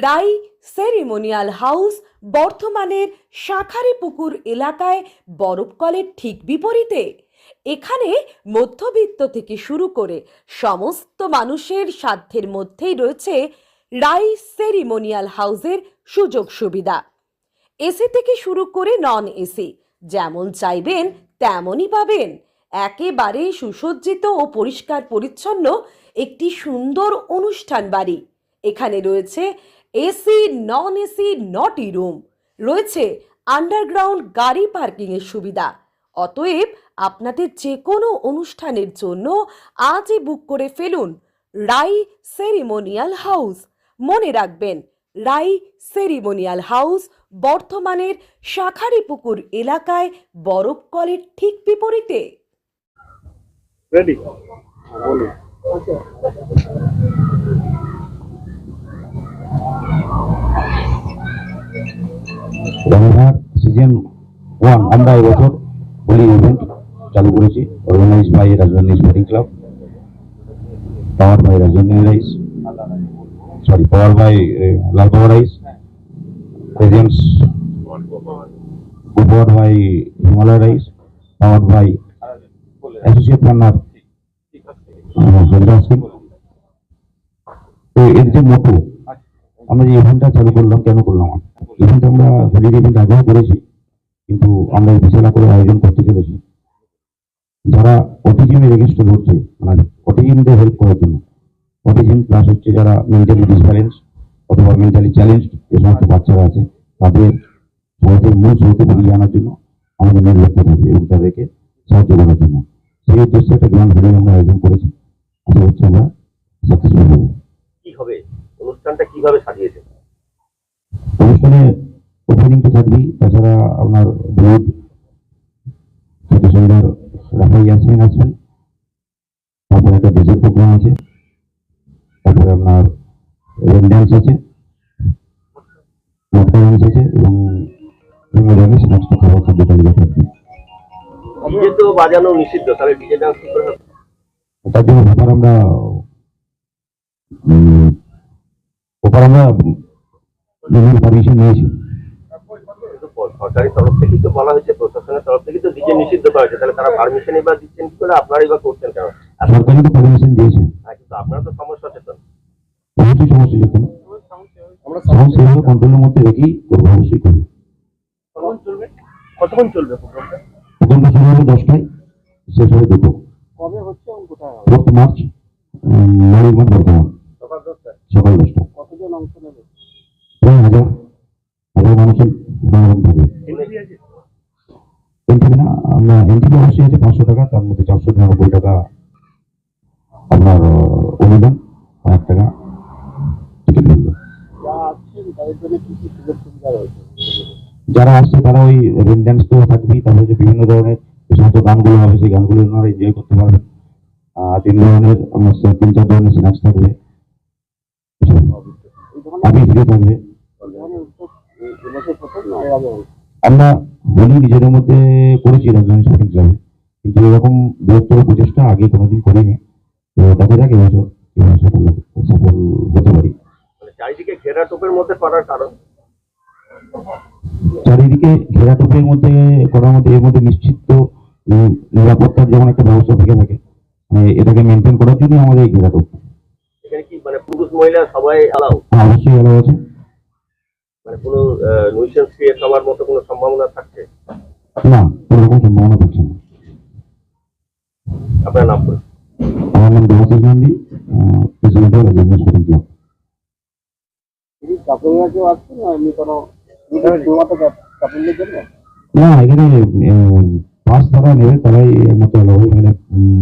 রাই ceremonial house বর্ধমানের শাঁখারীপুকুর এলাকায় বরফকলের ঠিক বিপরীতে। এখানে মধ্যবিত্ত থেকে শুরু করে সমস্ত মানুষের সাধ্যের মধ্যেই রয়েছে রাই সেরিমোনিয়াল হাউসের সুযোগ সুবিধা। এসি থেকে শুরু করে নন এসি যেমন চাইবেন তেমনই পাবেন। একেবারে সুসজ্জিত ও পরিষ্কার পরিচ্ছন্ন একটি সুন্দর অনুষ্ঠান বাড়ি। এখানে রয়েছে এসি, নন এসি, নটি রুম, রয়েছে আন্ডারগ্রাউন্ড গাড়ি পার্কিংয়ের সুবিধা। অতএব আপনাদের যে কোনো অনুষ্ঠানের জন্য আজই বুক করে ফেলুন রাই সেরিমোনিয়াল হাউস। মনে রাখবেন, রাই সেরিমোনিয়াল হাউস বর্ধমানের শাঁখারীপুকুর এলাকায় বরফকলের ঠিক বিপরীতে। রেডি সিজন 1 আমরা এবছর হোলি ইভেন্ট চালু করেছি, organise by Rajdhani sporting club, power by Rajdhani rice, power by Lalbaba rice, presence power by Himalaya rice, power by associate partner Hazra Singh. তো এর যে মোটো আমরা যে ইভেন্টটা চালু করলাম, কেন করলাম? ইভেন্ট আমরা হোলির ইভেন্ট আগেও করেছি, কিন্তু আমরা বিশাল করে আয়োজন করতে চলেছি। যারা অটিজমে রেজিস্টার হচ্ছে, মানে অটিজমদের হেল্প করার জন্য, অটিজম প্লাস হচ্ছে যারা মেন্টালি ডিসব্যালেন্স অথবা মেন্টালি চ্যালেঞ্জ যে সমস্ত বাচ্চারা আছে, তাদের সহজের মূল স্রোতে বেরিয়ে আনার জন্য আমাদের মেন লক্ষ্য থাকবে এবং তাদেরকে সাহায্য করার জন্য। সেই উদ্দেশ্যে একটা গ্রান্ড হোলি আমরা আয়োজন করেছি। আশা করছি আমরা সাকসেসফুল হব। কি হবে অনুষ্ঠানটা, কিভাবে সাজিয়েছে? অনুষ্ঠানে ওপেনিং তো থাকবেই, তাছাড়া আপনার দুধ ছোট সুন্দর রাফাই ইয়াসমিন আসবেন, তারপরে একটা ডিজে প্রোগ্রাম আছে, তারপরে আপনার রেন ড্যান্স আছে, মটকা ড্যান্স আছে এবং বিভিন্ন ধরনের স্ন্যাক্স খাবার খাদ্য তালিকা থাকবে। ডিজে তো বাজানো নিষিদ্ধ, তাহলে ডিজে ডান্স কি করে হবে? তার জন্য আমরা পারমিশন নিয়েছি। সরকারি তরফ থেকে তো বলা হয়েছে, প্রশাসনের তরফ থেকে তো ডিজে নিষিদ্ধ করা হয়েছে, তাহলে তারা পারমিশন এবার দিচ্ছেন কি করে? আপনারাই বা করছেন কেন? সরকারি তো পারমিশন দিয়েছে, কিন্তু আপনারা তো সমস্যা সচেতন। অবশ্যই সমস্যা সচেতন, আমরা সাউন্ড সেভাবে কন্ট্রোলের মধ্যে রেখেই করবো, অবশ্যই করবো। কতক্ষণ চলবে প্রোগ্রামটা? প্রোগ্রামটা শুরু হবে 10টায়, শেষ হবে 2টো। কবে হচ্ছে এবং কোথায় হবে? 4 মার্চ, মরিমাঠ, বর্ধমান, সকাল 10টা। কতজন অংশ নেবে? প্রায় 1000 মানুষের থাকবে। এন্ট্রি না, আমরা এন্ট্রি অবশ্যই আছে 500 টাকা, তার মধ্যে 499 টাকা আপনার অনুদান, 1000 টাকা টিকিট মূল্য। যারা আসছে তারা ওই রেন ড্যান্স তো থাকবেই, তারপরে যে বিভিন্ন ধরনের যে সমস্ত গানগুলো হবে সেই গানগুলো ওনারা এনজয় করতে পারবেন। 3 ধরনের 3-4 ধরনের স্ন্যাক্স থাকবে, আবি ফ্রি থাকবে। আমরা হোলি নিজেদের মধ্যে করেছি রাজধানী স্পোর্টিং ক্লাবে, কিন্তু এরকম বৃহত্তর প্রচেষ্টা আগে কোনোদিন করিনি। তো দেখা যাক এবছর সফল হতে পারি। চারিদিকে ঘেরা টোপের মধ্যে করার কারণ? চারিদিকে ঘেরা টোপের মধ্যে করার মধ্যে এর মধ্যে নিশ্চিত নিরাপত্তার যেমন একটা ব্যবস্থা থেকে থাকে, এটাকে মেনটেন করার জন্য আমাদের এই ঘেরা টোপ। এখানে কি মানে পুরুষ মহিলা সবাই অ্যালাউ? অবশ্যই অ্যালাউ আছে। মানে কোনো নিউসেন্স ক্রিয়েট হওয়ার মতো কোনো সম্ভাবনা থাকছে না? কোনো রকম সম্ভাবনা থাকছে না। আপনার নাম বলুন। আমার নাম দেবাশিস নন্দী, প্রেসিডেন্ট অফ রাজধানী স্পোর্টিং ক্লাব। না, এখানে পাস তারা নেবে, তারাই একমাত্র অ্যালাউ। এখানে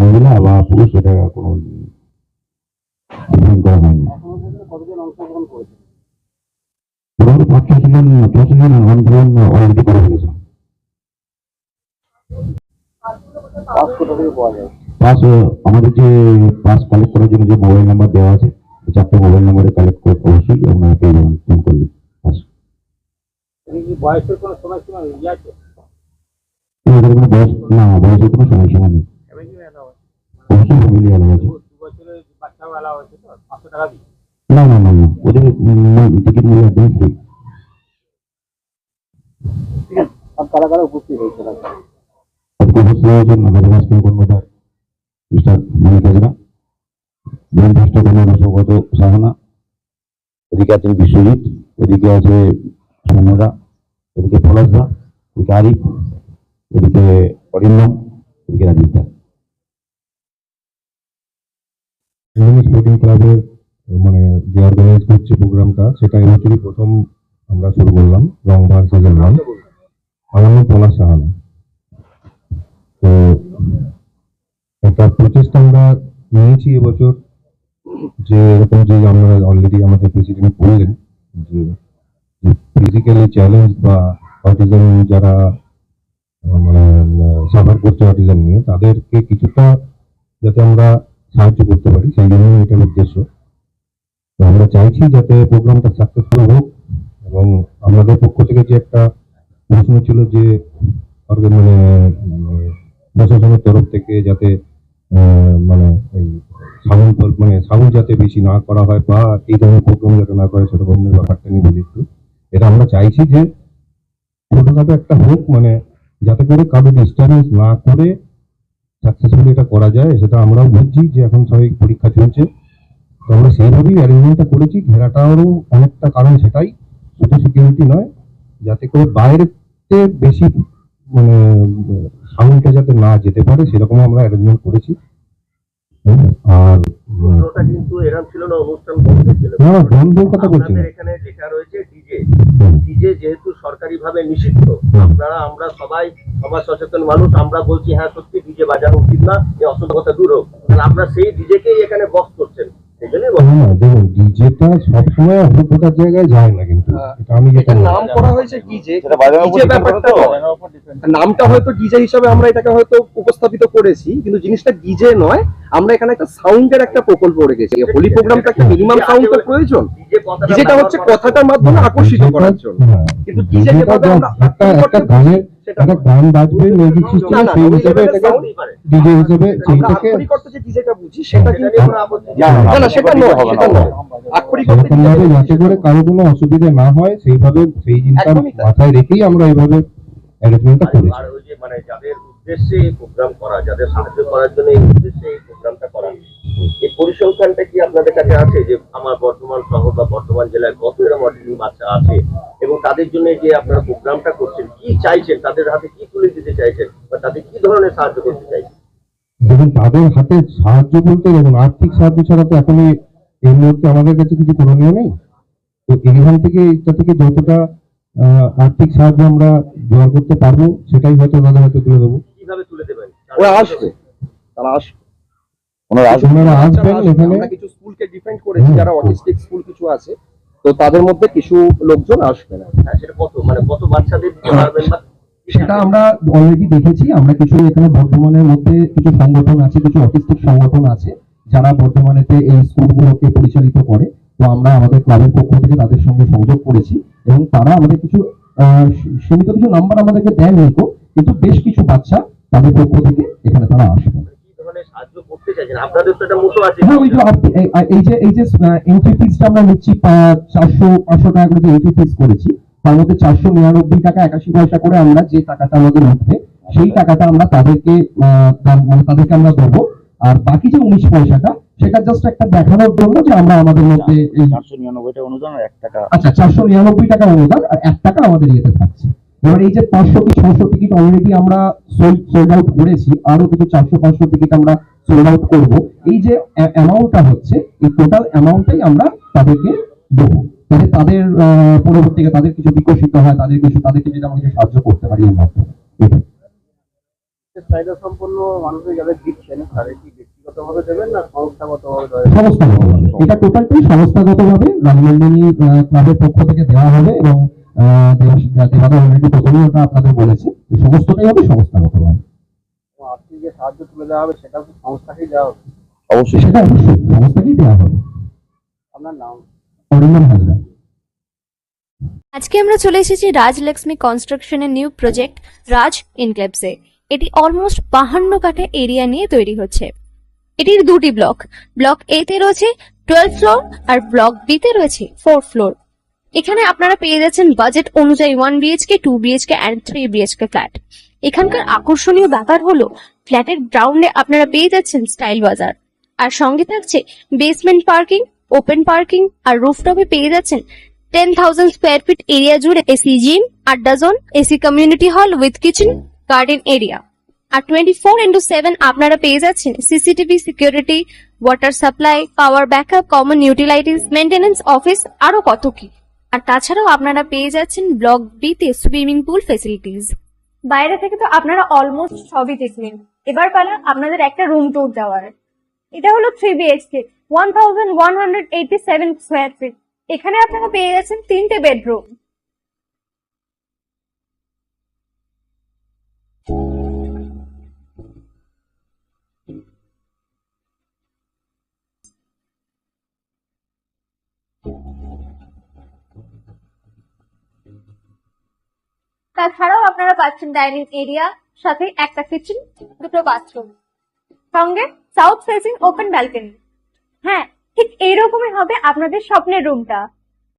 মহিলা বা পুরুষ এটা কোনো ডিফাইন করা হয়নি। 5-6 জন অলরেডি করে ফেলেছে। পাস আমাদের যে পাস কালেক্ট করার জন্য যে মোবাইল নাম্বার দেওয়া আছে, 4টে মোবাইল নাম্বারে কালেক্ট করে অবশ্যই আপনারা পেয়ে যাবেন ফোন করলে। বয়সের কোনো সময়সীমা আছে? বয়স না, বয়সের কোনো সময়সীমা নেই। অবশ্যই ফ্যামিলি অ্যালাউ আছে। না না না না, ওদের টিকিট মূল্য একদম ফ্রি। কারা কারা উপস্থিত হয়েছিল? উপস্থিত হয়েছেন নগর বাস্তব কর্মচার মিস্টার মনিক হাজরা, ব্রহ্মাষ্ট কর্মচার সৌগত সাহানা, ওদিকে আছেন বিশ্বজিৎ, ওদিকে আছে সৌম্যদা, ওদিকে পলাশদা, ওদিকে আরিফ, ওদিকে অরিন্দম, ওদিকে রাজীব দা। স্পোর্টিং ক্লাবের মানে যে অর্গানাইজ করছে প্রোগ্রামটা, সেটা এবছরই প্রথম আমরা শুরু করলাম, রং ভার্সেস রং। আমার নাম পলাশ সাহানা। তো একটা প্রচেষ্টা আমরা নিয়েছি এবছর, যে এরকম যে আমরা অলরেডি আমাদের প্রেসিডেন্ট বললেন যে ফিজিক্যালি চ্যালেঞ্জ বা অটিজম যারা মানে সাফার করছে অটিজম নিয়ে, তাদেরকে কিছুটা যাতে আমরা সাহায্য করতে পারি, সেই জন্যই এটার উদ্দেশ্য। তো আমরা চাইছি যাতে প্রোগ্রামটা সাকসেসফুল হোক, এবং আমাদের পক্ষ থেকে যে একটা প্রশ্ন ছিল যে মানে প্রশাসনের তরফ থেকে যাতে মানে এই সাউন্ড যাতে বেশি না করা হয়, বা এই ধরনের প্রোগ্রাম যাতে না করে, সেরকমের ব্যাপারটা নিয়ে বলি একটু। এটা আমরা চাইছি যে ছোটখাটো একটা হোক, মানে যাতে করে কারো ডিস্টার্বেন্স না করে সাকসেসফুলি এটা করা যায়। সেটা আমরাও বুঝছি যে এখন সবাই পরীক্ষা চলছে, তো আমরা সেইভাবেই অ্যারেঞ্জমেন্টটা করেছি। ঘেরাটারও অনেকটা কারণ সেটাই, শুধু সিকিউরিটি নয়, যাতে করে বাইরেতে বেশি মানে সাউন্ডটা যাতে না যেতে পারে, সেরকম আমরা অ্যারেঞ্জমেন্ট করেছি। আর ওটা কিন্তু এরকম ছিল না, অনুষ্ঠান বন্ধ ছিল। না, বন্ধের কথা বলছি না। আপনাদের এখানে লেখা রয়েছে ডিজে। ডিজে যেহেতু সরকারিভাবে নিষিদ্ধ, আমরা সবাই সমাজ সচেতন মানুষ, আমরা বলছি হ্যাঁ সত্যি ডিজে বাজানো উচিত না, এই অসুবিধা দূর হোক। তাহলে আপনারা সেই ডিজেকেই এখানে বক্স করছেন, সেই জন্যই হ্যাঁ, দেখুন ডিজেটা সবসময় অভিজ্ঞতার জায়গায় যায় না, কিন্তু এটা আমি যেটা নাম করা হয়েছে ডিজে, ডিজে ব্যাপারটা নামটা হয়তো ডিজে হিসাবে আমরা এটাকে হয়তো উপস্থাপিত করেছি, কিন্তু জিনিসটা ডিজে নয়। আমরা এখানে একটা সাউন্ডের একটা প্রকল্প রেখেছি। হোলি প্রোগ্রামটা একটা মিনিমাম সাউন্ড তো প্রয়োজন। ডিজেটা হচ্ছে কথাটার মাধ্যমে আকর্ষিত করার জন্য, কিন্তু ডিজে যেভাবে আমরা একটা গানের একটা গান বাজবে মিউজিক সিস্টেম, সেই হিসেবে এটাকে ডিজে হিসেবে সেইটাকে আক্ষরিক অর্থে যে ডিজেটা বুঝি সেটা কিন্তু না না, সেটা নয়, সেটা নয়। আক্ষরিক অর্থে এরকম ভাবে যাতে করে কারো কোনো অসুবিধা না হয়, সেইভাবে সেই জিনিসটা মাথায় রেখেই আমরা এইভাবে অ্যারেঞ্জমেন্টটা করেছি। আর ওই যে মানে যাদের উদ্দেশ্যে এই প্রোগ্রাম করা, যাদের সাহায্য করার জন্য এই উদ্দেশ্যে এই প্রোগ্রামটা করা, এই পরিসংখ্যানটা কি আপনাদের কাছে আছে যে আমার বর্ধমান শহর বা বর্ধমান জেলায় কত এরকম অটিজম বাচ্চা আছে, এবং তাদের জন্য যে আপনারা প্রোগ্রামটা করছেন, কি চাইছেন, তাদের হাতে কি তুলে দিতে চাইছেন, বা তাদের কি ধরনের সাহায্য করতে চাইছেন? দেখুন, তাদের হাতে সাহায্য বলতে, দেখুন আর্থিক সাহায্য ছাড়া তো এখন এই মুহূর্তে আমাদের কাছে কিছু করণীয় নেই। তো এইখান থেকে এটা থেকে যতটা আর্থিক সাহায্য আমরা জোগাড় করতে পারবো, সেটাই হয়তো তাদের হাতে তুলে দেবো। কিভাবে তুলে দেবেন? ওরা আসবে, তারা আসবে, ওনারা আসবেন এখানে। আমরা কিছু স্কুলকে ডিফেন্ড করেছি, যারা অটিস্টিক স্কুল কিছু আছে, তো তাদের মধ্যে কিছু লোকজন আসবে না। হ্যাঁ, সেটা কত মানে কত বাচ্চাদের দিতে পারবেন, বা সেটা আমরা অলরেডি দেখেছি। আমরা কিছু এখানে বর্ধমানের মধ্যে কিছু সংগঠন আছে, কিছু অটিস্টিক সংগঠন আছে যারা বর্ধমানেতে এই স্কুলগুলোকে পরিচালিত করে। তো আমরা আমাদের ক্লাবের পক্ষ থেকে তাদের সঙ্গে সংযোগ করেছি, এবং তারা আমাদের কিছু সীমিত কিছু নাম্বার আমাদেরকে দেয় হয়তো, কিন্তু বেশ কিছু বাচ্চা তাদের পক্ষ থেকে এখানে তারা আসবে। কি ধরনের সাহায্য করতে চাইছেন? আপনাদের তো একটা মুঠো আছে। হ্যাঁ, ওই যে এই যে এন্ট্রি ফিসটা আমরা নিচ্ছি 500 টাকা করে যে এন্ট্রি ফিস করেছি, তার মধ্যে 499 টাকা 81 পয়সা করে আমরা যে টাকাটা আমাদের উঠবে, সেই টাকাটা আমরা তাদেরকে মানে তাদেরকে আমরা দেবো। আর বাকি যে 19 পয়সাটা, সেটা জাস্ট একটা দেখানোর জন্য যে আমরা আমাদের মধ্যে 499 অনুদান আর 1 টাকা। আচ্ছা, 499 টাকা অনুদান আর 1 টাকা আমাদের ইয়েতে থাকছে। এবার এই যে 500 কি 600 টিকিট অলরেডি আমরা সোল্ড আউট করেছি, আরো কিছু 400-500 টিকিট আমরা সোল্ড আউট করব। এই যে অ্যামাউন্টটা হচ্ছে, এই টোটাল অ্যামাউন্টটাই আমরা তাদেরকে দেবো, যাতে তাদের পরবর্তীতে তাদের কিছু বিকশিত হয়, তাদেরকে যদি আমরা কিছু সাহায্য করতে পারি এই মাধ্যমে। চাহিদা সম্পন্ন মানুষের যাদের দিচ্ছেন, তাদের কি ব্যক্তিগতভাবে দেবেন না সংস্থাগতভাবে? সংস্থাগতভাবে, এটা টোটালটাই সংস্থাগতভাবে রাজনন্দিনী ক্লাবের পক্ষ থেকে দেওয়া হবে, এবং দেওয়া অলরেডি প্রথমেই ওটা আপনাদের বলেছে, সমস্তটাই হবে সংস্থাগতভাবে। আর্থিক যে সাহায্য তুলে দেওয়া হবে, সেটা কি সংস্থাকেই দেওয়া হবে? অবশ্যই সেটা অবশ্যই সংস্থাকেই দেওয়া হবে। আপনার নাম? অরিন্দম হাজরা। আজকে আমরা চলে এসেছি রাজলক্ষ্মী কনস্ট্রাকশনের নিউ প্রজেক্ট রাজ ইনক্লেভসে। এটি অলমোস্ট 52 কাঠা এরিয়া নিয়ে তৈরি হচ্ছে। এটির দুটি ব্লক, ব্লক এ তে রয়েছে 12 ফ্লোর আর ব্লক বি তে রয়েছে 4 ফ্লোর। এখানে আপনারা পেয়ে যাচ্ছেন বাজেট অনুযায়ী 1 BHK, 2 BHK and 3 BHK flat. এখানকার আকর্ষণীয় ব্যাপার হলো ফ্ল্যাটের গ্রাউন্ডে আপনারা পেয়ে যাচ্ছেন স্টাইল বাজার, আর সঙ্গে থাকছে বেসমেন্ট পার্কিং, ওপেন পার্কিং, আর রুফটপে পেয়ে যাচ্ছেন 10,000 স্কোয়ার ফিট এরিয়া জুড়ে এসি জিম, আড্ডা zone, AC community hall with kitchen, garden area. আর 24/7 আপনারা পেয়ে যাচ্ছেন CCTV security, water supply, power backup, common utilities, maintenance office, আরো কত কি। আর তাছাড়াও আপনারা পেয়ে যাচ্ছেন ব্লক বি তে সুইমিং পুল ফেসিলিটিস। বাইরে থেকে তো আপনারা অলমোস্ট সবই দেখলেন, এবার পালা আপনাদের একটা রুম ট্যুর দেওয়ার। এটা হলো 3 BHK, 1187 স্কোয়ার ফিট। এখানে আপনারা পেয়ে যাচ্ছেন 3টে বেডরুম। তাছাড়াও আপনারা পাচ্ছেন ডাইনিং এরিয়া, সাথে একটা কিচেন, দুটো বাথরুম, সঙ্গে সাউথ ফেসিং ওপেন ব্যালকনি। হ্যাঁ, ঠিক এইরকমই হবে আপনাদের স্বপ্নের রুমটা।